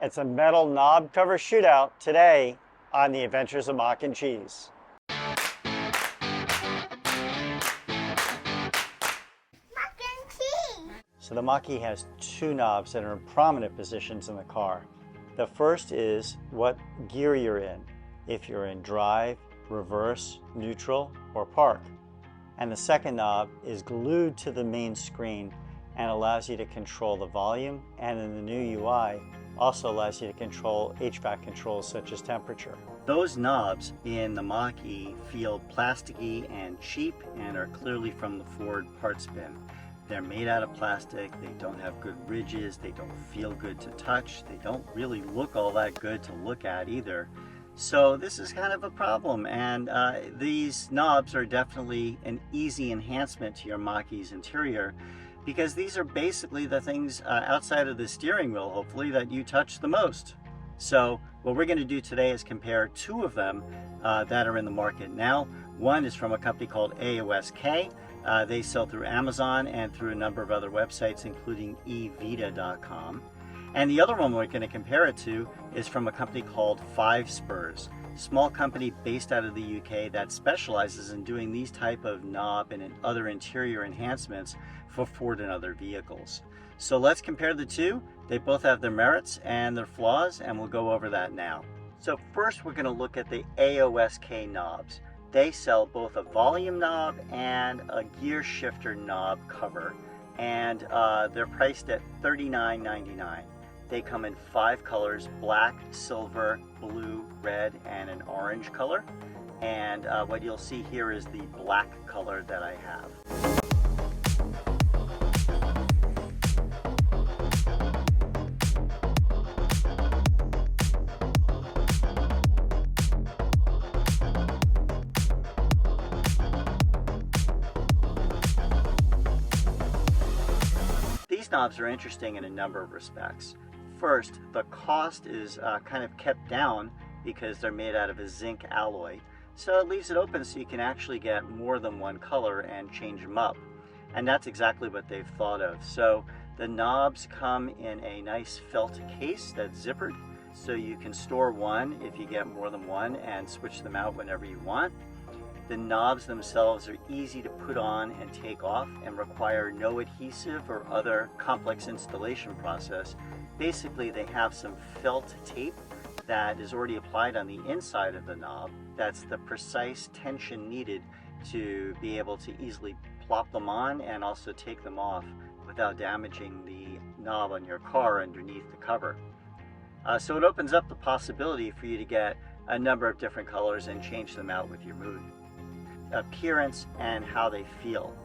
It's a metal knob cover shootout today on the Adventures of Mac and Cheese. So the Mach-E has two knobs that are in prominent positions in the car. The first is what gear you're in, if you're in drive, reverse, neutral, or park. And the second knob is glued to the main screen and allows you to control the volume, and in the new UI also allows you to control HVAC controls such as temperature. Those knobs in the Mach-E feel plasticky and cheap and are clearly from the Ford parts bin. They're made out of plastic, they don't have good ridges, they don't feel good to touch, they don't really look all that good to look at either. So this is kind of a problem, and these knobs are definitely an easy enhancement to your Mach-E's interior, because these are basically the things outside of the steering wheel, hopefully, that you touch the most. So what we're going to do today is compare two of them that are in the market now. One is from a company called AOSK. They sell through Amazon and through a number of other websites, including evita.com. And the other one we're going to compare it to is from a company called 5 Spurs, small company based out of the UK that specializes in doing these type of knob and other interior enhancements for Ford and other vehicles. So let's compare the two. They both have their merits and their flaws, and we'll go over that now. So first we're going to look at the AOSK knobs. They sell both a volume knob and a gear shifter knob cover, and they're priced at $39.99. They come in 5 colors: black, silver, blue, red, and an orange color. And what you'll see here is the black color that I have. These knobs are interesting in a number of respects. First, the cost is kind of kept down because they're made out of a zinc alloy, so it leaves it open so you can actually get more than one color and change them up. And that's exactly what they've thought of. So the knobs come in a nice felt case that's zippered, so you can store one if you get more than one and switch them out whenever you want. The knobs themselves are easy to put on and take off and require no adhesive or other complex installation process. Basically, they have some felt tape that is already applied on the inside of the knob. That's the precise tension needed to be able to easily plop them on and also take them off without damaging the knob on your car underneath the cover. So it opens up the possibility for you to get a number of different colors and change them out with your mood. Appearance and how they feel.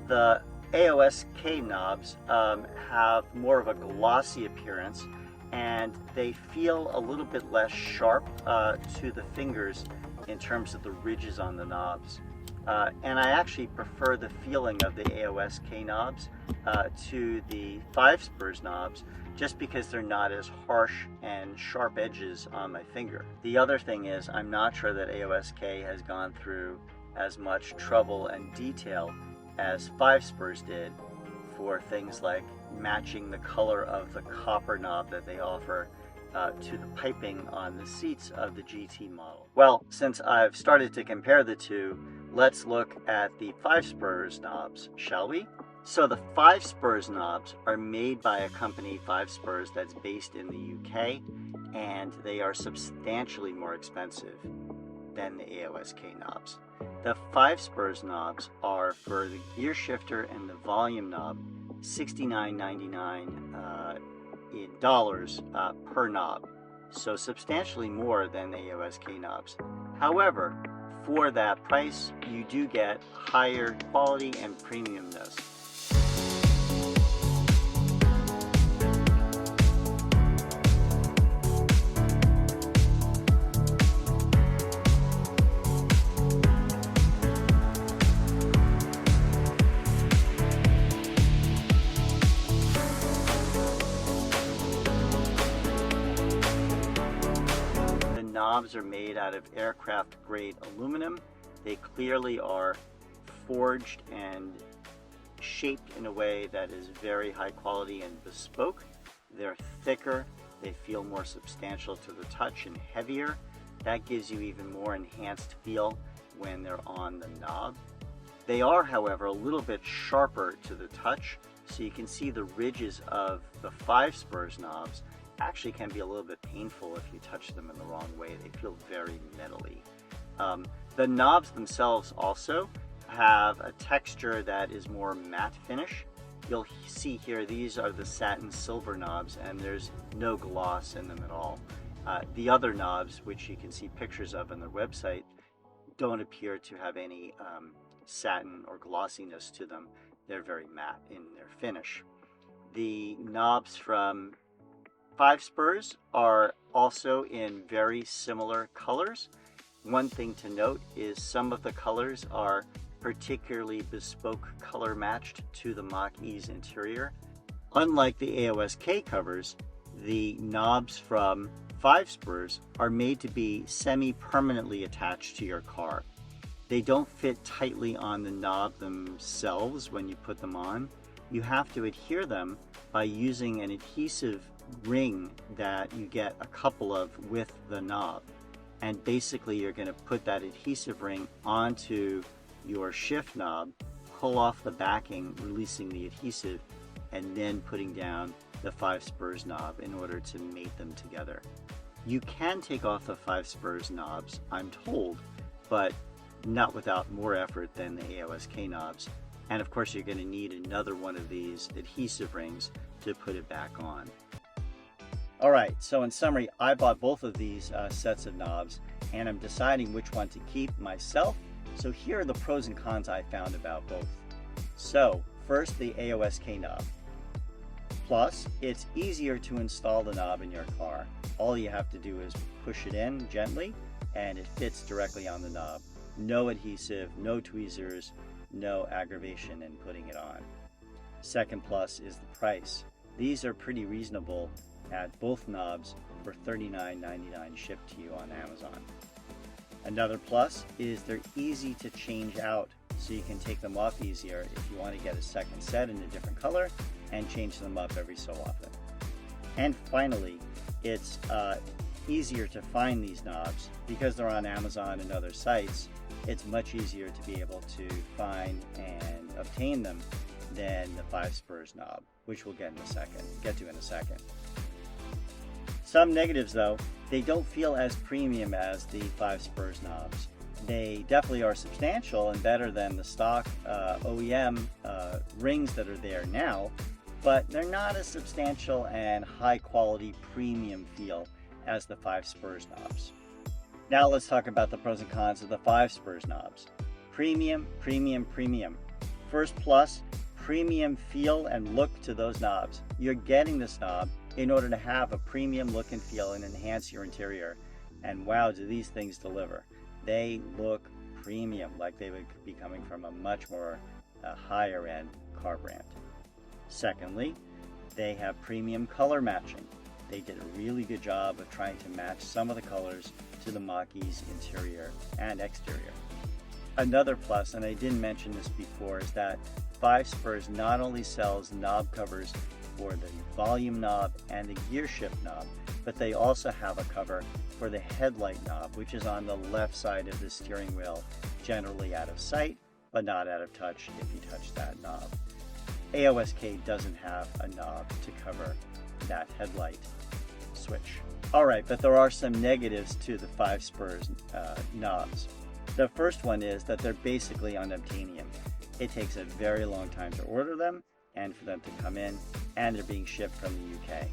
The AOSK knobs have more of a glossy appearance, and they feel a little bit less sharp to the fingers in terms of the ridges on the knobs. And I actually prefer the feeling of the AOSK knobs to the 5 Spurs knobs, just because they're not as harsh and sharp edges on my finger. The other thing is, I'm not sure that AOSK has gone through as much trouble and detail as 5 Spurs did for things like matching the color of the copper knob that they offer to the piping on the seats of the GT model. Well, since I've started to compare the two, let's look at the 5 Spurs knobs, shall we? So the 5 Spurs knobs are made by a company, 5 Spurs, that's based in the UK, and they are substantially more expensive than the AOSK knobs. The 5 Spurs knobs are, for the gear shifter and the volume knob, $69.99 in dollars per knob, so substantially more than the AOSK knobs. However, for that price, you do get higher quality and premiumness. Knobs are made out of aircraft grade aluminum. They clearly are forged and shaped in a way that is very high quality and bespoke. They're thicker, They feel more substantial to the touch and heavier. That gives you even more enhanced feel when they're on the knob. They are, however, a little bit sharper to the touch, so you can see the ridges of the 5 spurs knobs actually can be a little bit painful if you touch them in the wrong way. They feel very metally. The knobs themselves also have a texture that is more matte finish. You'll see here, these are the satin silver knobs, and there's no gloss in them at all. The other knobs, which you can see pictures of on their website, don't appear to have any satin or glossiness to them. They're very matte in their finish. The knobs from 5 spurs are also in very similar colors. One thing to note is some of the colors are particularly bespoke color matched to the Mach-E's interior. Unlike the AOSK covers, the knobs from 5 spurs are made to be semi-permanently attached to your car. They don't fit tightly on the knob themselves when you put them on. You have to adhere them by using an adhesive ring that you get a couple of with the knob. And basically you're going to put that adhesive ring onto your shift knob, pull off the backing, releasing the adhesive, and then putting down the 5 spurs knob in order to mate them together. You can take off the 5 spurs knobs, I'm told, but not without more effort than the AOSK knobs. And of course you're going to need another one of these adhesive rings to put it back on. Alright, so in summary, I bought both of these sets of knobs, and I'm deciding which one to keep myself. So here are the pros and cons I found about both. So first, the AOSK knob. Plus, it's easier to install the knob in your car. All you have to do is push it in gently and it fits directly on the knob. No adhesive, no tweezers, no aggravation in putting it on. Second plus is the price. These are pretty reasonable at both knobs for $39.99 shipped to you on Amazon. Another plus is they're easy to change out, so you can take them off easier if you want to get a second set in a different color and change them up every so often. And finally, it's easier to find these knobs because they're on Amazon and other sites. It's much easier to be able to find and obtain them than the 5 spurs knob, which we'll get to in a second. Some negatives though, they don't feel as premium as the 5 spurs knobs. They definitely are substantial and better than the stock OEM rings that are there now, but they're not as substantial and high quality premium feel as the 5 spurs knobs. Now let's talk about the pros and cons of the 5 spurs knobs. Premium, premium, premium. First plus, premium feel and look to those knobs. You're getting this knob in order to have a premium look and feel and enhance your interior. And wow, do these things deliver. They look premium, like they would be coming from a much more higher end car brand. Secondly, they have premium color matching. They did a really good job of trying to match some of the colors to the Mach-E's interior and exterior. Another plus, and I didn't mention this before, is that 5 spurs not only sells knob covers for the volume knob and the gear shift knob, but they also have a cover for the headlight knob, which is on the left side of the steering wheel, generally out of sight, but not out of touch if you touch that knob. AOSK doesn't have a knob to cover that headlight switch. Alright, but there are some negatives to the 5 spurs knobs. The first one is that they're basically unobtainium. It takes a very long time to order them and for them to come in, and they're being shipped from the UK.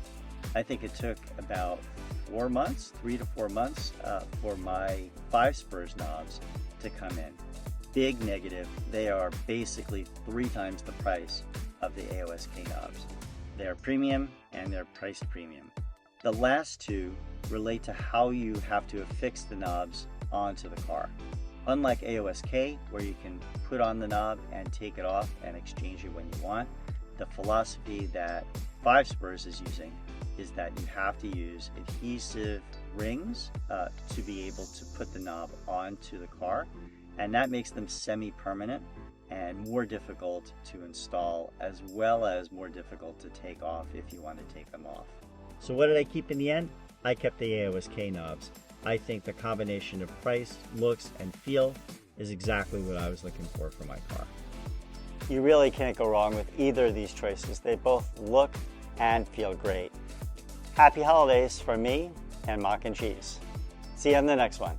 I think it took about 4 months, 3 to 4 months for my 5 spurs knobs to come in. Big negative, they are basically 3 times the price of the AOSK knobs. They're premium and they're priced premium. The last two relate to how you have to affix the knobs onto the car. Unlike AOSK, where you can put on the knob and take it off and exchange it when you want, the philosophy that 5 spurs is using is that you have to use adhesive rings to be able to put the knob onto the car, and that makes them semi-permanent and more difficult to install, as well as more difficult to take off if you want to take them off. So what did I keep in the end? I kept the AOSK knobs. I think the combination of price, looks, and feel is exactly what I was looking for my car. You really can't go wrong with either of these choices. They both look and feel great. Happy holidays from me and Mac and Cheese. See you on the next one.